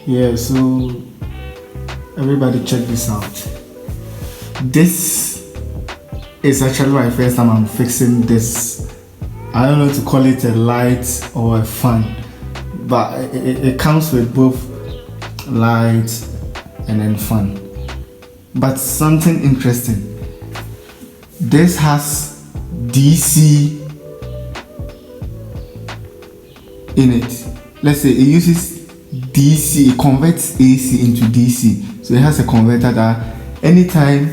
Yeah, so everybody check this out. This is actually my first time I'm fixing this. I don't know to call it a light or a fan, but it comes with both light and then fan. But something interesting, this has DC in it. Let's say it uses DC, it converts AC into DC. So it has a converter that anytime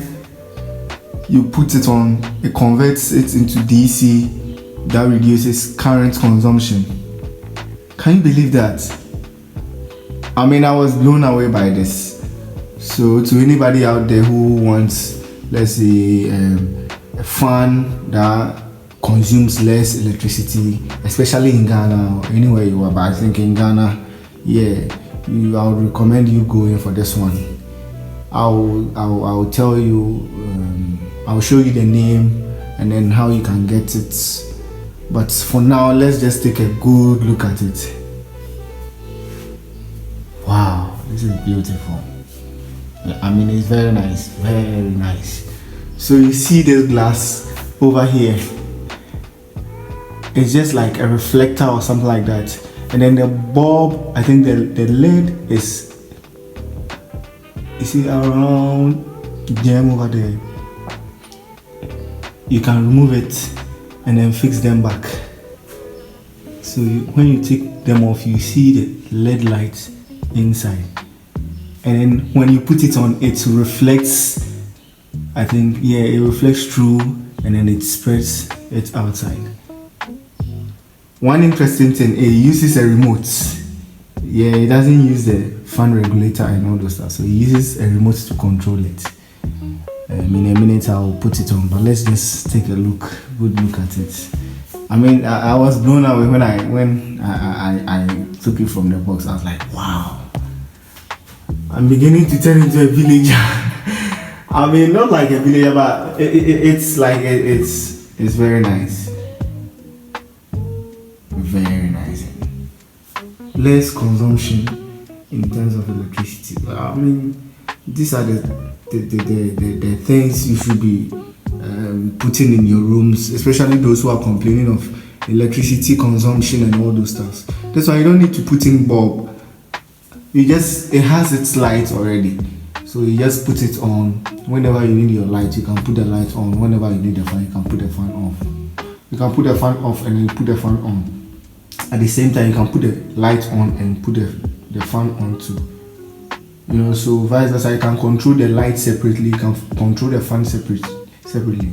you put it on, it converts it into DC that reduces current consumption. Can you believe that? I mean, I was blown away by this. So to anybody out there who wants, let's say, a fan that consumes less electricity, especially in Ghana or anywhere you are, but I think in Ghana, yeah, I would recommend you going for this one. I'll tell you, I'll show you the name and then how you can get it. But for now, let's just take a good look at it. Wow, this is beautiful. I mean, it's very nice, very nice. So you see this glass over here. It's just like a reflector or something like that. And then the bulb, I think the lid is, you see around them over there. You can remove it and then fix them back. So when you take them off, you see the LED light inside. And then when you put it on, it reflects, I think, yeah, it reflects through and then it spreads it outside. One interesting thing, it uses a remote. Yeah, it doesn't use the fan regulator and all those stuff. So it uses a remote to control it. In a minute I'll put it on, but let's just take a good look at it. I mean, I was blown away when I took it from the box. I was like, wow. I'm beginning to turn into a villager. I mean, not like a villager, but it's like it's very nice. Very nice. Less consumption in terms of electricity. I mean, these are the things you should be putting in your rooms, especially those who are complaining of electricity consumption and all those stuff. That's why you don't need to put in bulb. It has its light already. So you just put it on. Whenever you need your light, you can put the light on. Whenever you need the fan, you can put the fan off. You can put the fan off and then put the fan on. At the same time, you can put the light on and put the fan on too. You know, so vice versa, you can control the light separately, you can control the fan separately.